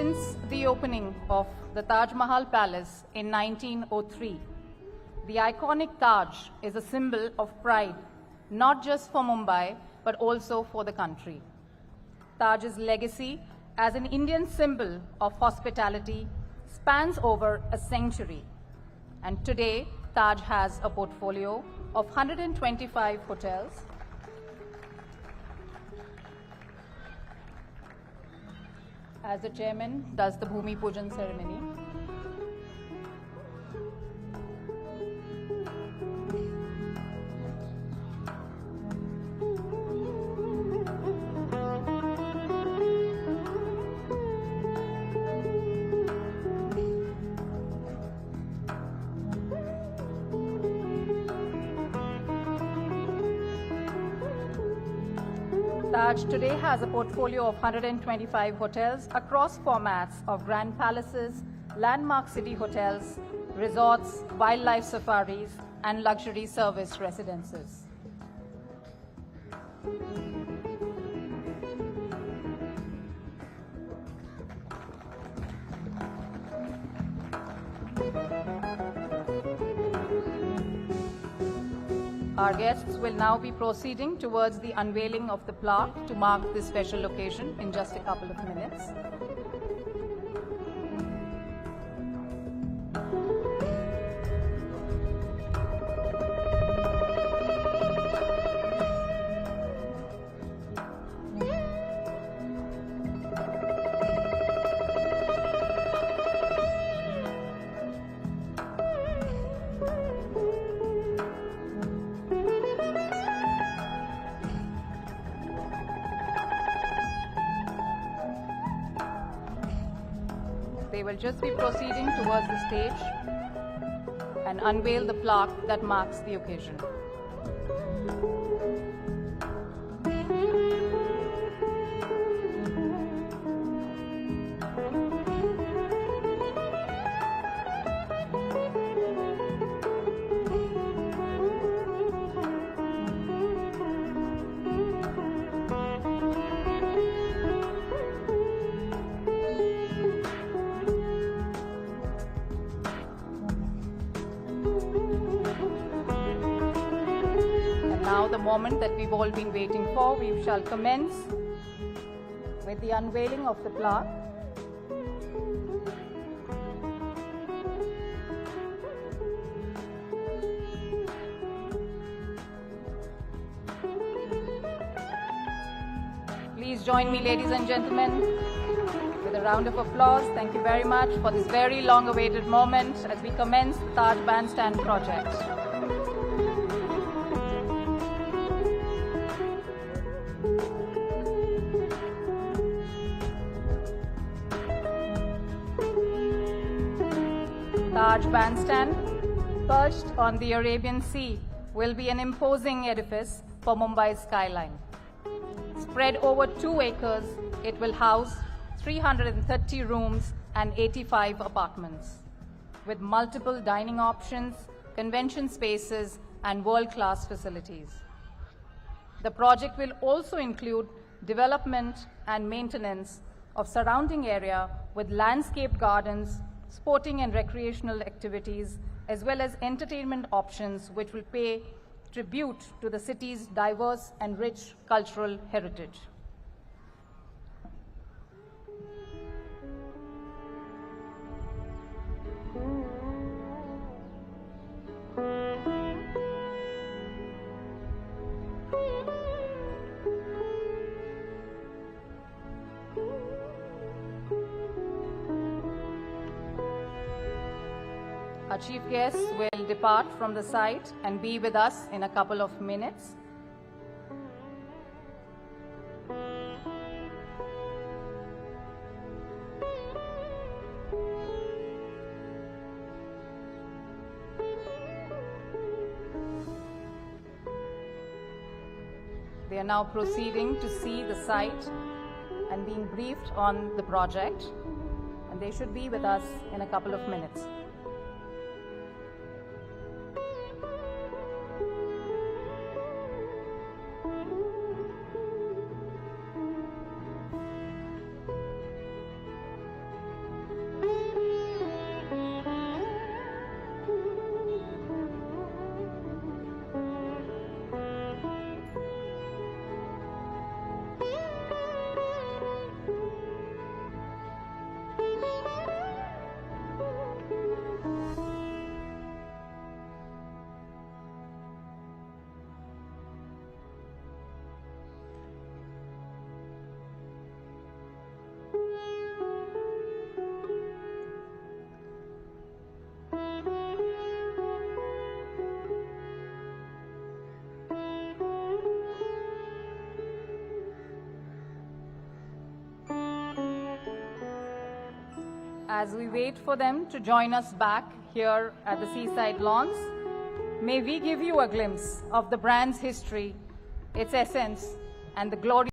Since the opening of the Taj Mahal Palace in 1903, the iconic Taj is a symbol of pride, not just for Mumbai, but also for the country. Taj's legacy as an Indian symbol of hospitality spans over a century. And today, Taj has a portfolio of 125 hotels, as the chairman does the Bhumi Pujan ceremony. Taj today has a portfolio of 125 hotels across formats of grand palaces, landmark city hotels, resorts, wildlife safaris, and luxury service residences. Our guests will now be proceeding towards the unveiling of the plaque to mark this special occasion in just a couple of minutes. They will just be proceeding towards the stage and unveil the plaque that marks the occasion. Now the moment that we've all been waiting for, we shall commence with the unveiling of the plaque. Please join me, ladies and gentlemen, with a round of applause. Thank you very much for this very long-awaited moment as we commence the Taj Bandstand project. Taj Bandstand, perched on the Arabian Sea, will be an imposing edifice for Mumbai's skyline. Spread over 2 acres, it will house 330 rooms and 85 apartments, with multiple dining options, convention spaces, and world-class facilities. The project will also include development and maintenance of surrounding area with landscaped gardens, sporting and recreational activities, as well as entertainment options which will pay tribute to the city's diverse and rich cultural heritage. Our chief guests will depart from the site and be with us in a couple of minutes. They are now proceeding to see the site and being briefed on the project, and they should be with us in a couple of minutes. as we wait for them to join us back here at the seaside lawns, may we give you a glimpse of the brand's history, its essence, and the glory.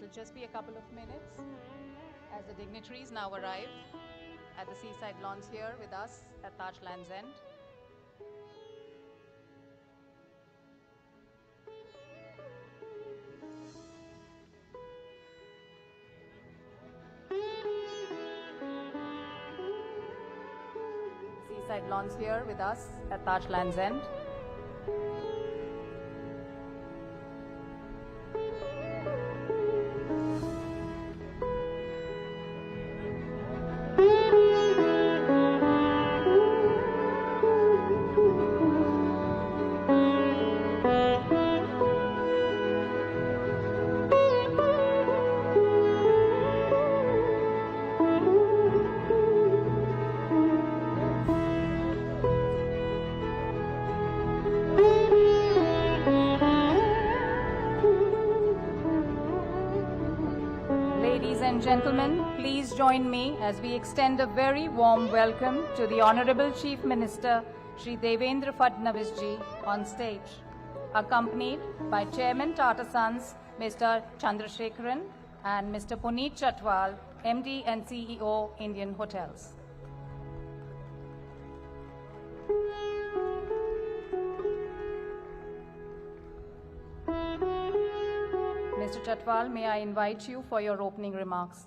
It'll just be a couple of minutes as the dignitaries now arrive at the seaside lawns here with us at Taj Land's End. Seaside lawns here with us at Taj Land's End. Ladies and gentlemen, please join me as we extend a very warm welcome to the Honorable Chief Minister, Shri Devendra Fadnavis ji, on stage, accompanied by Chairman Tata Sons, Mr. Chandrasekharan, and Mr. Puneet Chatwal, MD and CEO, Indian Hotels. Mr. Chatwal, may I invite you for your opening remarks?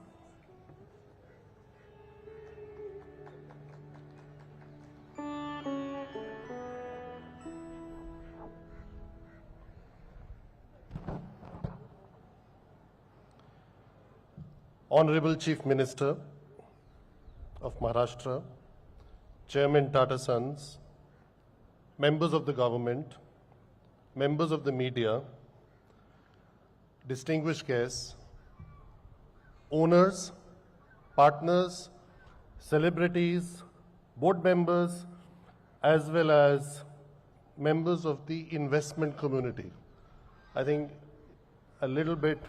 Honorable Chief Minister of Maharashtra, Chairman Tata Sons, members of the government, members of the media, distinguished guests, owners, partners, celebrities, board members, as well as members of the investment community. I think a little bit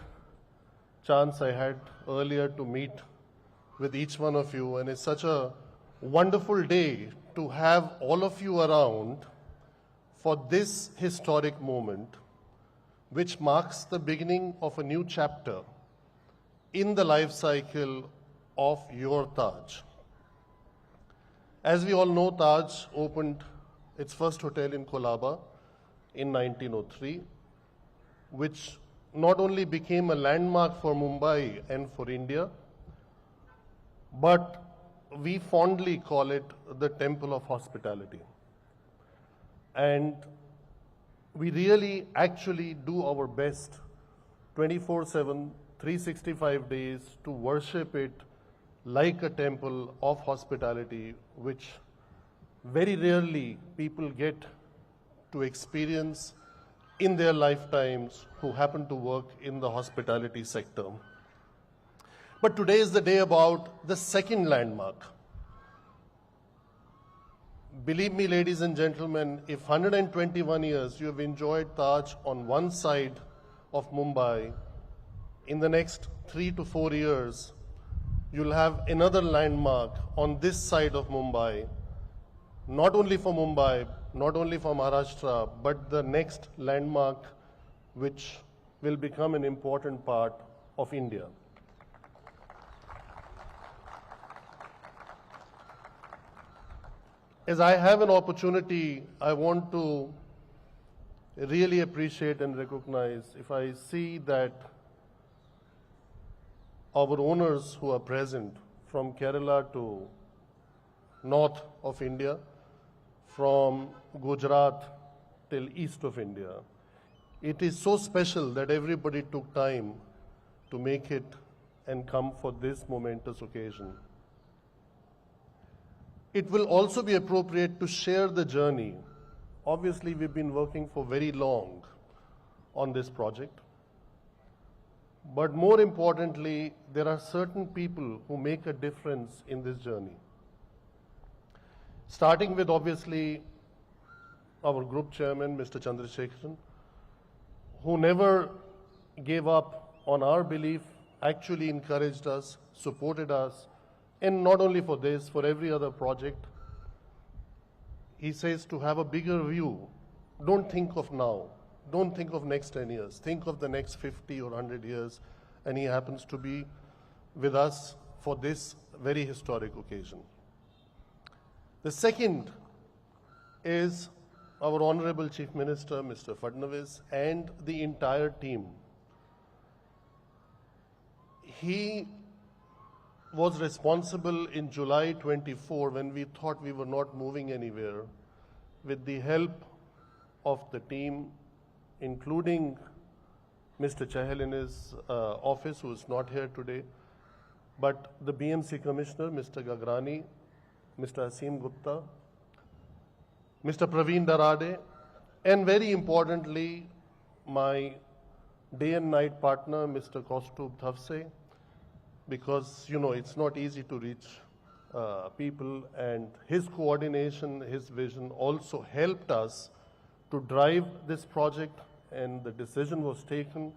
chance I had earlier to meet with each one of you, and it's such a wonderful day to have all of you around for this historic moment, which marks the beginning of a new chapter in the life cycle of your Taj. As we all know, Taj opened its first hotel in Colaba in 1903, which not only became a landmark for Mumbai and for India, but we fondly call it the Temple of Hospitality. And we really actually do our best 24/7, 365 days to worship it like a temple of hospitality, which very rarely people get to experience in their lifetimes who happen to work in the hospitality sector. But today is the day about the second landmark. Believe me, ladies and gentlemen, if 121 years you have enjoyed Taj on one side of Mumbai, in the next 3 to 4 years, you'll have another landmark on this side of Mumbai, not only for Mumbai, not only for Maharashtra, but the next landmark which will become an important part of India. As I have an opportunity, I want to really appreciate and recognize if I see that our owners who are present from Kerala to north of India, from Gujarat till east of India, it is so special that everybody took time to make it and come for this momentous occasion. It will also be appropriate to share the journey. Obviously, we've been working for very long on this project. But more importantly, there are certain people who make a difference in this journey. Starting with, obviously, our group chairman, Mr. Chandrasekharan, who never gave up on our belief, actually encouraged us, supported us, and not only for this, for every other project. He says to have a bigger view. Don't think of now. Don't think of next 10 years. Think of the next 50 or 100 years. And he happens to be with us for this very historic occasion. The second is our Honorable Chief Minister, Mr. Fadणव, and the entire team. He was responsible in July 24 when we thought we were not moving anywhere, with the help of the team, including Mr. Chahal in his office, who is not here today, but the BMC Commissioner, Mr. Gagrani, Mr. Asim Gupta, Mr. Praveen Darade, and very importantly, my day and night partner, Mr. Kaustubh Thavse, because, you know, it's not easy to reach people, and his coordination, his vision also helped us to drive this project, and the decision was taken,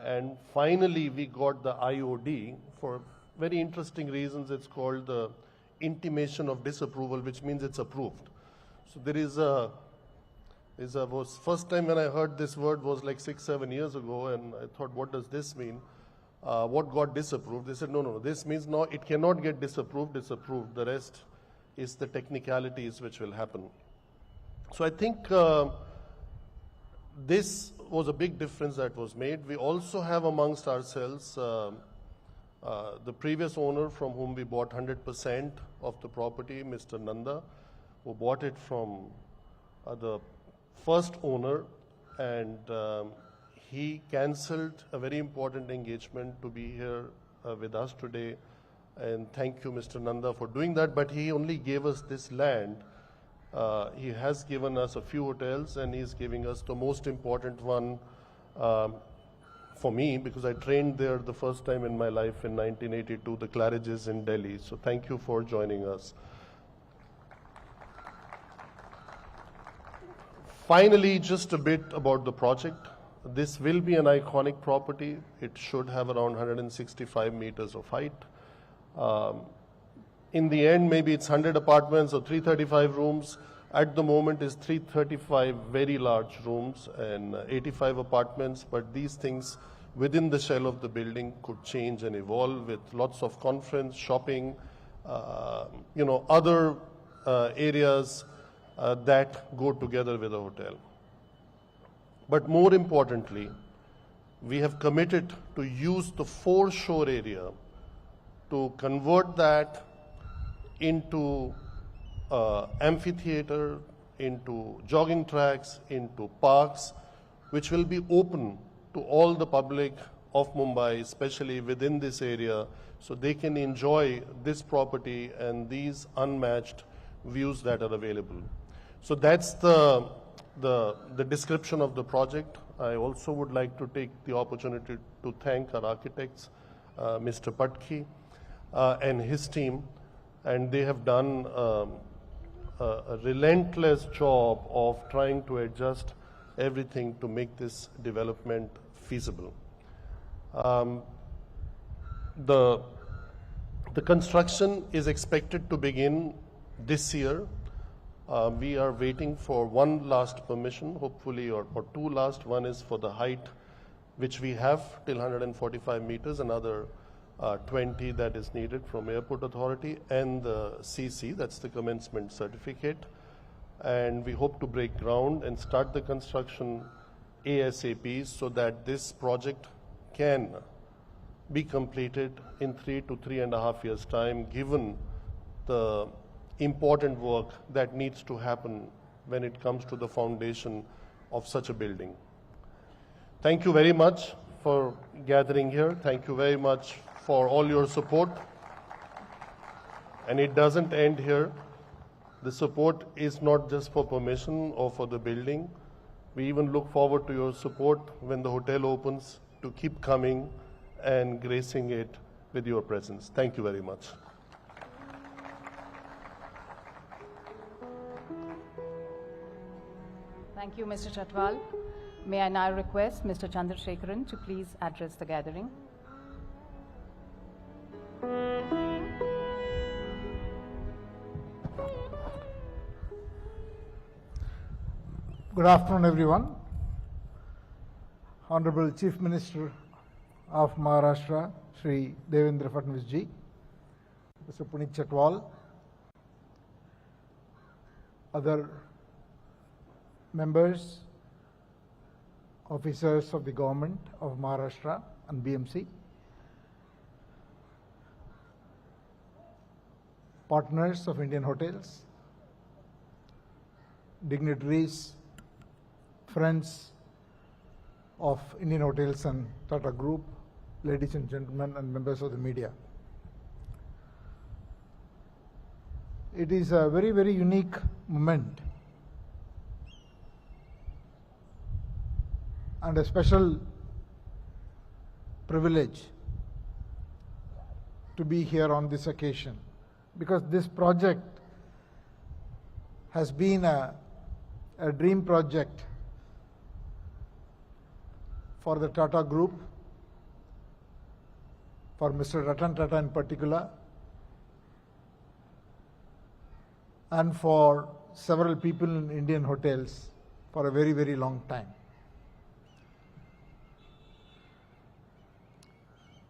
and finally we got the IOD. For very interesting reasons, it's called the intimation of disapproval, which means it's approved. So there is was first time when I heard this word was like 6-7 years ago, and I thought, what does this mean? What got disapproved? They said, no, this means no, it cannot get disapproved, it's approved. The rest is the technicalities which will happen. So I think this was a big difference that was made. We also have amongst ourselves the previous owner from whom we bought 100% of the property, Mr. Nanda, who bought it from the first owner, and he cancelled a very important engagement to be here with us today. And thank you, Mr. Nanda, for doing that. But he only gave us this land. He has given us a few hotels, and he's giving us the most important one for me, because I trained there the first time in my life in 1982, the Claridge's in Delhi. So thank you for joining us. Finally, just a bit about the project. This will be an iconic property. It should have around 165 meters of height. In the end, maybe it's 100 apartments or 335 rooms. At the moment is 335 very large rooms and 85 apartments, but these things within the shell of the building could change and evolve with lots of conference, shopping, other areas that go together with a hotel. But more importantly, we have committed to use the foreshore area to convert that into amphitheater, into jogging tracks, into parks, which will be open to all the public of Mumbai, especially within this area, so they can enjoy this property and these unmatched views that are available. So that's the description of the project. I also would like to take the opportunity to thank our architects, Mr. Patki and his team, and they have done a relentless job of trying to adjust everything to make this development feasible. The construction is expected to begin this year. We are waiting for one last permission, hopefully, or two last. One is for the height, which we have till 145 meters, another 20 that is needed from Airport Authority, and the CC, that's the commencement certificate. And we hope to break ground and start the construction ASAP so that this project can be completed in 3 to 3.5 years' time, given the important work that needs to happen when it comes to the foundation of such a building. Thank you very much for gathering here. Thank you very much for all your support. And it doesn't end here. The support is not just for permission or for the building. We even look forward to your support when the hotel opens, to keep coming and gracing it with your presence. Thank you very much. Thank you, Mr. Chatwal. May I now request Mr. Chandrasekharan to please address the gathering. Good afternoon, everyone. Honorable Chief Minister of Maharashtra, Shri Devendra Fadnavis ji, Mr. Puneet Chatwal, other members, officers of the government of Maharashtra and BMC, partners of Indian Hotels, dignitaries, friends of Indian Hotels and Tata Group, ladies and gentlemen, and members of the media. It is a very, very unique moment and a special privilege to be here on this occasion, because this project has been a dream project for the Tata Group, for Mr. Ratan Tata in particular, and for several people in Indian Hotels for a very, very long time.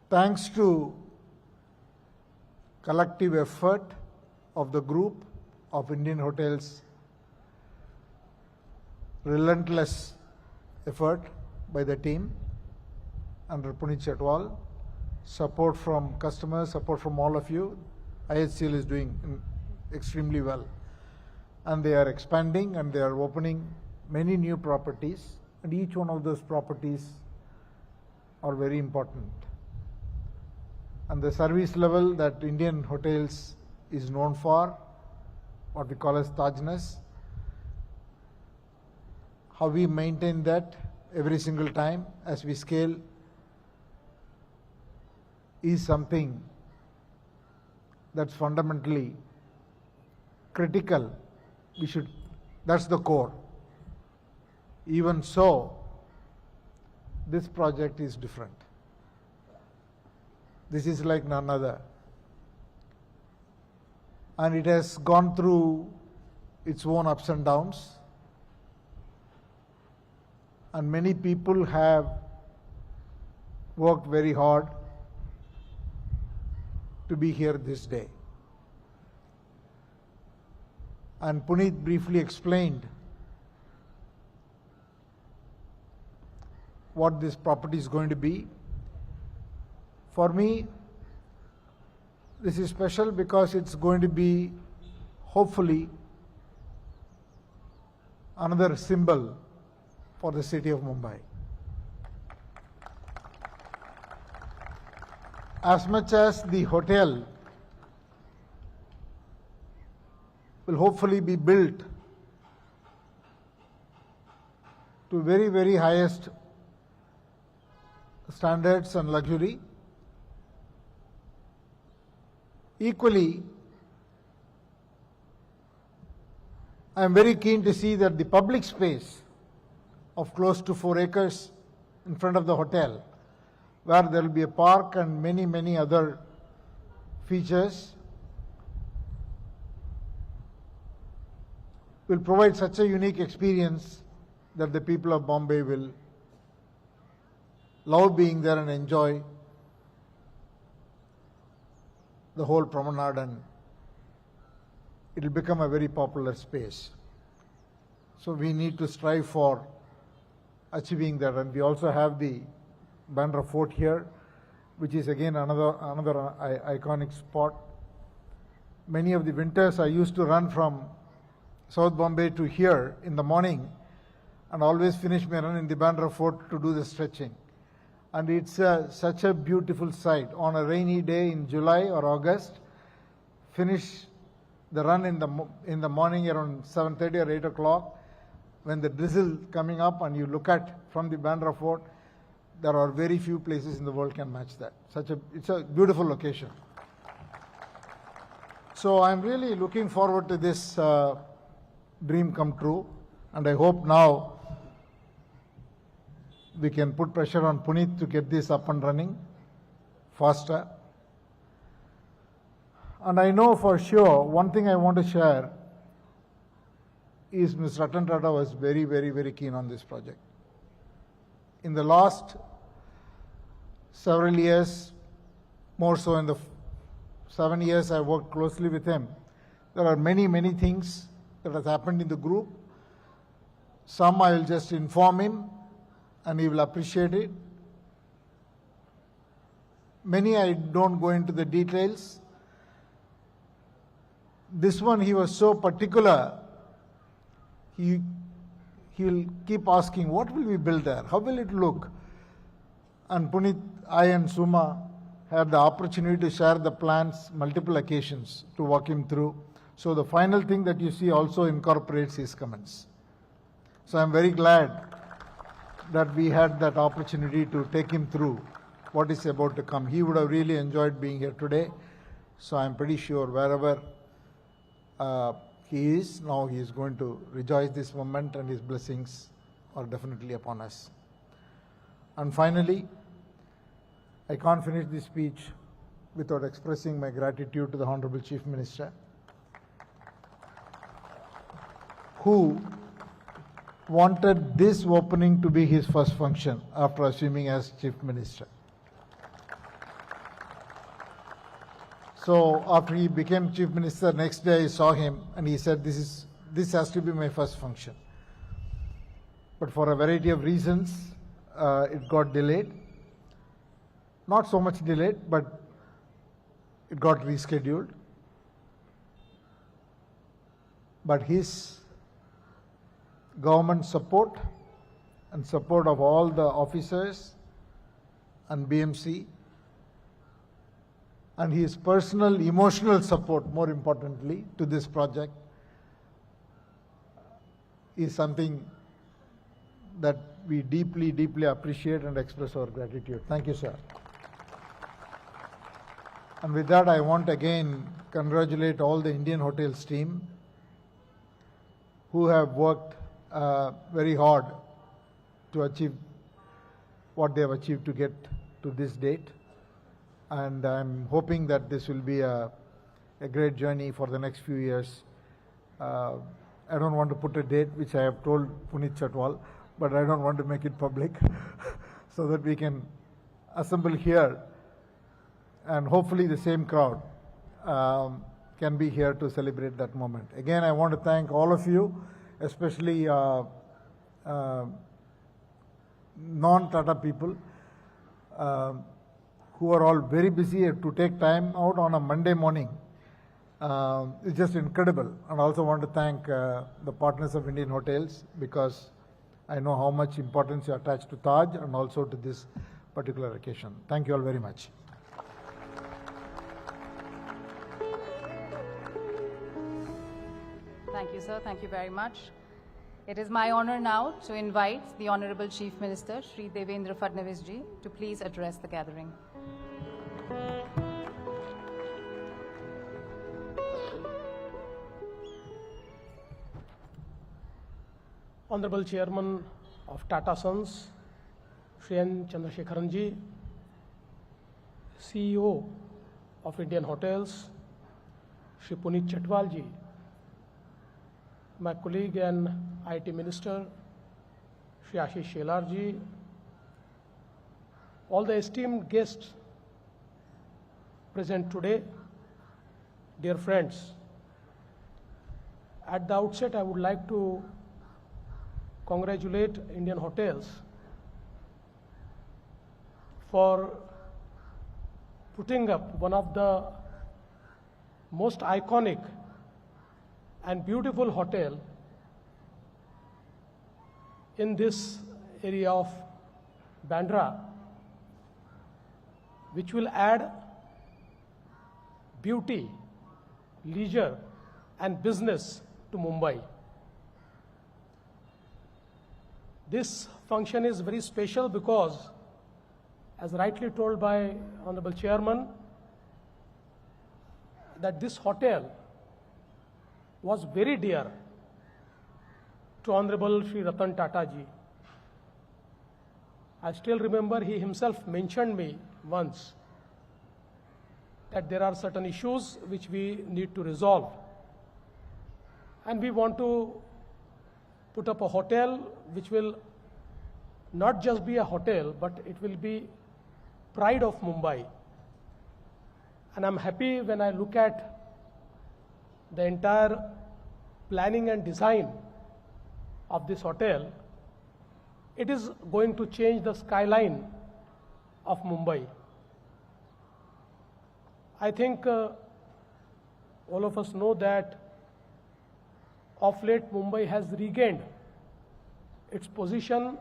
Thanks to collective effort of the group of Indian Hotels, relentless effort by the team under Puneet Chatwal, support from customers, support from all of you, IHCL is doing extremely well. And they are expanding and they are opening many new properties, and each one of those properties are very important. And the service level that Indian Hotels is known for, what we call as Tajness, how we maintain that every single time as we scale is something that's fundamentally critical. That's the core. Even so, this project is different. This is like none other. And it has gone through its own ups and downs. And many people have worked very hard to be here this day. And Puneet briefly explained what this property is going to be. For me, this is special because it's going to be, hopefully, another symbol for the city of Mumbai. as much as the hotel will hopefully be built to very, very highest standards and luxury, equally, I am very keen to see that the public space of close to 4 acres in front of the hotel, where there will be a park and many, many other features, will provide such a unique experience that the people of Bombay will love being there and enjoy the whole promenade, and it will become a very popular space. So we need to strive for achieving that. And we also have the Bandra Fort here, which is again another iconic spot. Many of the winters I used to run from South Bombay to here in the morning and always finish my run in the Bandra Fort to do the stretching. And it's such a beautiful sight. On a rainy day in July or August, finish the run in the morning around 7:30 or 8 o'clock, when the drizzle coming up and you look at from the Bandra Fort, there are very few places in the world can match that. It's a beautiful location. So I'm really looking forward to this dream come true, and I hope now we can put pressure on Puneet to get this up and running faster. And I know for sure, one thing I want to share is Ms. Ratan Tata was very, very, very keen on this project. In the last several years, more so in the 7 years I worked closely with him, there are many, many things that has happened in the group. Some I will just inform him and he will appreciate it. Many I don't go into the details. This one he was so particular, he will keep asking, what will we build there? How will it look? And Puneet, I and Suma had the opportunity to share the plans multiple occasions to walk him through. So the final thing that you see also incorporates his comments. So I'm very glad that we had that opportunity to take him through what is about to come. He would have really enjoyed being here today. So I'm pretty sure wherever he is, now he is going to rejoice this moment, and his blessings are definitely upon us. And finally, I can't finish this speech without expressing my gratitude to the Honorable Chief Minister, who wanted this opening to be his first function after assuming as Chief Minister. So after he became Chief Minister, next day I saw him and he said, this has to be my first function. But for a variety of reasons, it got delayed. Not so much delayed, but it got rescheduled. But his government support and support of all the officers and BMC, and his personal emotional support, more importantly, to this project is something that we deeply, deeply appreciate and express our gratitude. Thank you, sir. And with that, I want again congratulate all the Indian Hotels team who have worked very hard to achieve what they have achieved to get to this date. And I'm hoping that this will be a great journey for the next few years. I don't want to put a date, which I have told Puneet Chatwal, but I don't want to make it public so that we can assemble here and hopefully the same crowd can be here to celebrate that moment. Again, I want to thank all of you, especially non-Tata people who are all very busy to take time out on a Monday morning. It's just incredible. And I also want to thank the partners of Indian Hotels, because I know how much importance you attach to Taj and also to this particular occasion. Thank you all very much. Thank you, sir. Thank you very much. It is my honor now to invite the Honorable Chief Minister, Shri Devendra Fadnavis ji, to please address the gathering. Honorable Chairman of Tata Sons, Shri N. Chandrasekharan ji, CEO of Indian Hotels, Shri Puneet Chhatwal ji, my colleague and IT Minister, Shri Ashish Shelar ji, all the esteemed guests present today, dear friends. At the outset, I would like to congratulate Indian Hotels for putting up one of the most iconic and beautiful hotel in this area of Bandra, which will add beauty, leisure and business to Mumbai. This function is very special because, as rightly told by Honorable Chairman, that this hotel was very dear to Honorable Shri Ratan Tata ji. I still remember he himself mentioned me once that there are certain issues which we need to resolve, and we want to put up a hotel which will not just be a hotel, but it will be pride of Mumbai. And I'm happy when I look at the entire planning and design of this hotel. It is going to change the skyline of Mumbai. I think all of us know that of late Mumbai has regained its position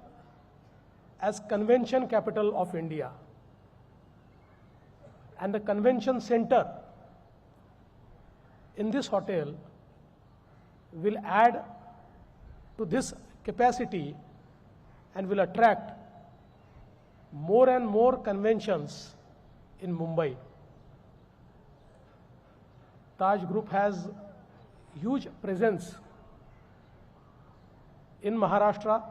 as convention capital of India. And the convention center in this hotel will add to this capacity and will attract more and more conventions in Mumbai. Taj Group has huge presence in Maharashtra,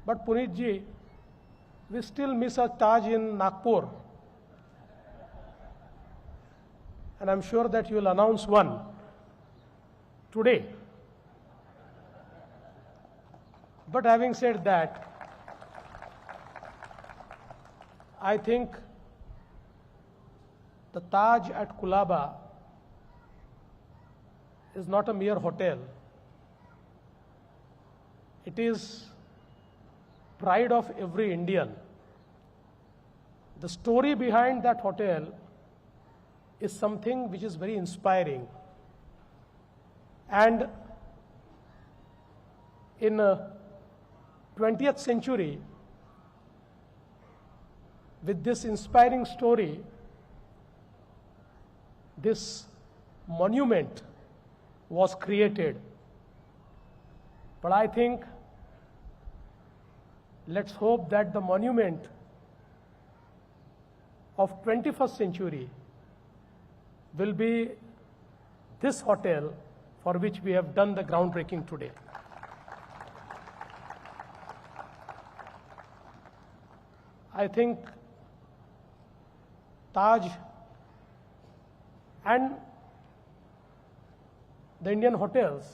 but Puneet ji, we still miss a Taj in Nagpur, and I'm sure that you will announce one today. But having said that, I think the Taj at Kulaba is not a mere hotel. It is pride of every Indian. The story behind that hotel is something which is very inspiring. And in 20th century, with this inspiring story, this monument was created. But I think, let's hope that the monument of 21st century will be this hotel for which we have done the groundbreaking today. I think Taj and the Indian hotels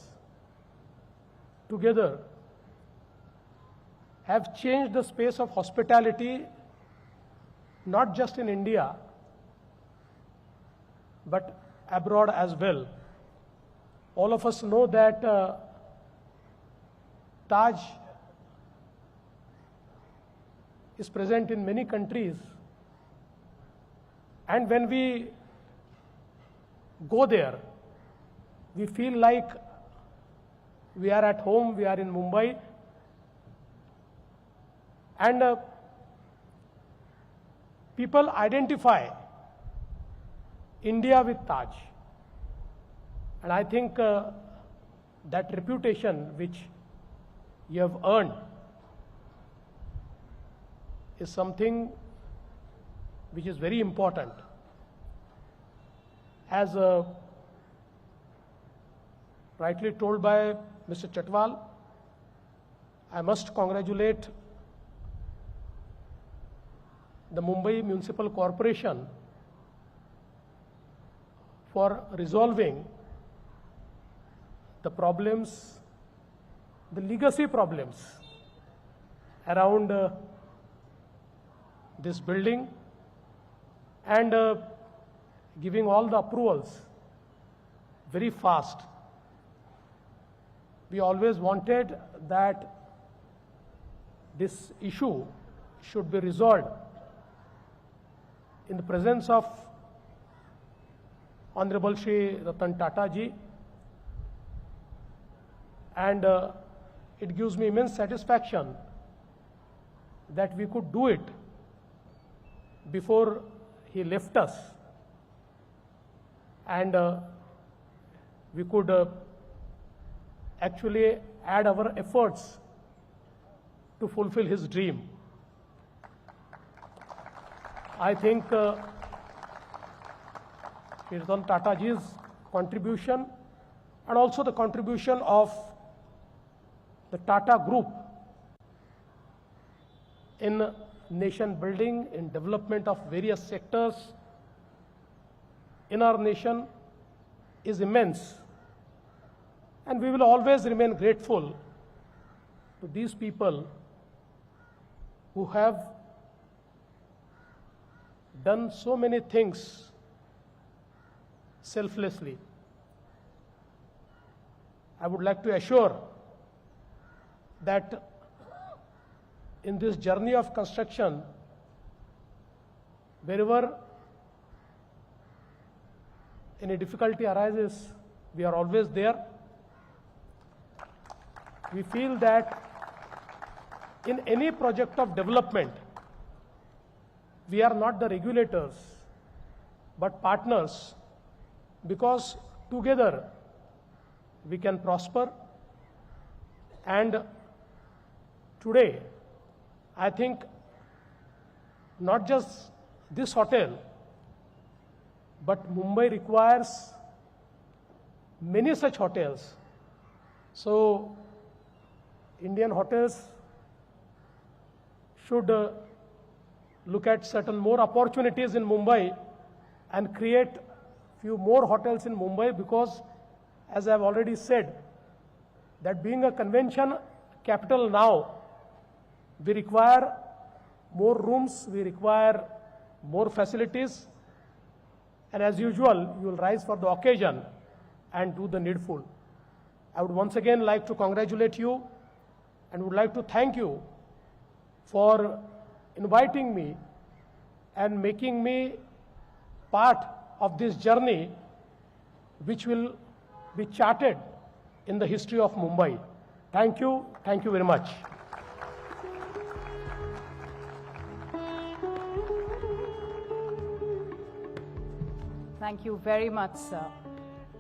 together have changed the space of hospitality, not just in India, but abroad as well. All of us know that Taj is present in many countries, and when we go there, we feel like we are at home, we are in Mumbai, and people identify India with Taj. And I think that reputation which you have earned is something which is very important. As rightly told by Mr. Chatwal, I must congratulate the Mumbai Municipal Corporation for resolving the problems, the legacy problems around this building, and giving all the approvals very fast. We always wanted that this issue should be resolved in the presence of Honorable Shri Ratan Tata ji, and it gives me immense satisfaction that we could do it before he left us, and we could actually add our efforts to fulfill his dream. I think Ratan Tata ji's contribution, and also the contribution of the Tata Group in nation building, in development of various sectors in our nation is immense. And we will always remain grateful to these people who have done so many things selflessly. I would like to assure that in this journey of construction, wherever any difficulty arises, we are always there. We feel that in any project of development, we are not the regulators, but partners, because together we can prosper. And today, I think not just this hotel, but Mumbai requires many such hotels. So Indian hotels should look at certain more opportunities in Mumbai and create few more hotels in Mumbai, because as I have already said, that being a convention capital now, we require more rooms, we require more facilities, and as usual, you will rise for the occasion and do the needful. I would once again like to congratulate you and would like to thank you for inviting me and making me part of this journey, which will be charted in the history of Mumbai. Thank you very much. Thank you very much, sir.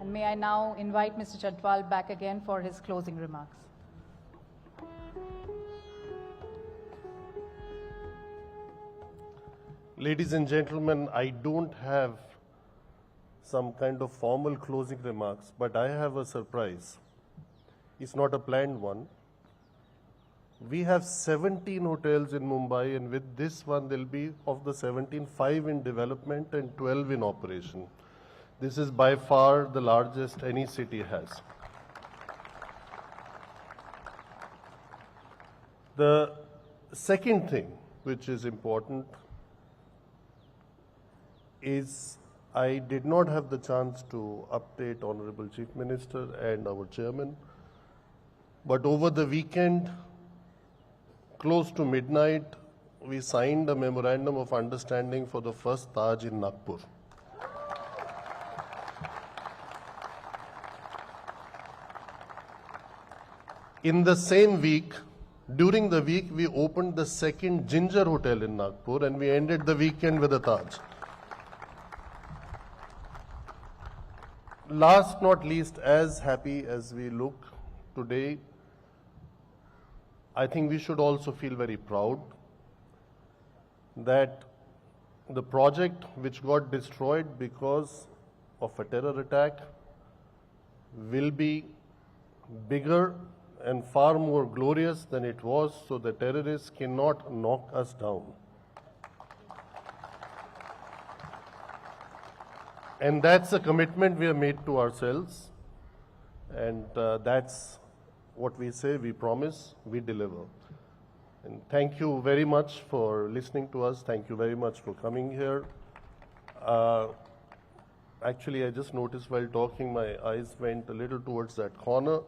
And may I now invite Mr. Chatwal back again for his closing remarks. Ladies and gentlemen, I don't have some kind of formal closing remarks, but I have a surprise. It's not a planned one. We have 17 hotels in Mumbai, and with this one, there'll be, of the 17, 5 in development and 12 in operation. This is by far the largest any city has. The second thing which is important is I did not have the chance to update Honorable Chief Minister and our Chairman, but over the weekend, close to midnight, we signed a memorandum of understanding for the first Taj in Nagpur. In the same week, during the week, we opened the second Ginger Hotel in Nagpur, and we ended the weekend with a Taj. last not least, as happy as we look today, I think we should also feel very proud that the project which got destroyed because of a terror attack will be bigger and far more glorious than it was, so the terrorists cannot knock us down. And that's a commitment we have made to ourselves, and that's what we say, we promise, we deliver. And thank you very much for listening to us. Thank you very much for coming here. Actually, I just noticed while talking, my eyes went a little towards that corner.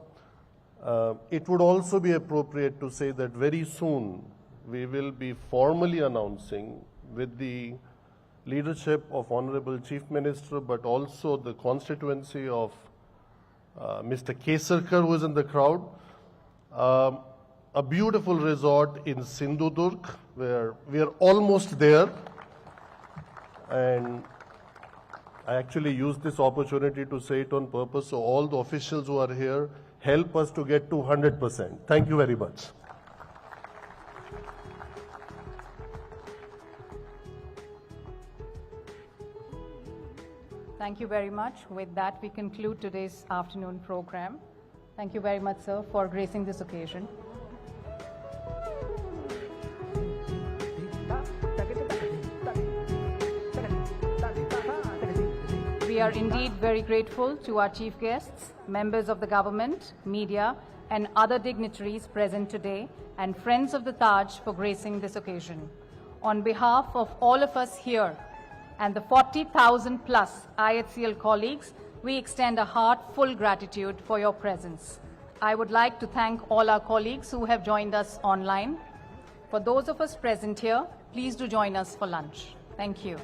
It would also be appropriate to say that very soon we will be formally announcing, with the leadership of Honorable Chief Minister, but also the constituency of Mr. Kesarkar, who is in the crowd, a beautiful resort in Sindhudurg, where we are almost there. And I actually used this opportunity to say it on purpose, so all the officials who are here, help us to get to 100%. Thank you very much. Thank you very much. With that, we conclude today's afternoon program. Thank you very much, sir, for gracing this occasion. We are indeed very grateful to our chief guests, members of the government, media, and other dignitaries present today, and friends of the Taj for gracing this occasion. On behalf of all of us here and the 40,000 plus IHCL colleagues, we extend a heartfelt gratitude for your presence. I would like to thank all our colleagues who have joined us online. For those of us present here, please do join us for lunch. Thank you.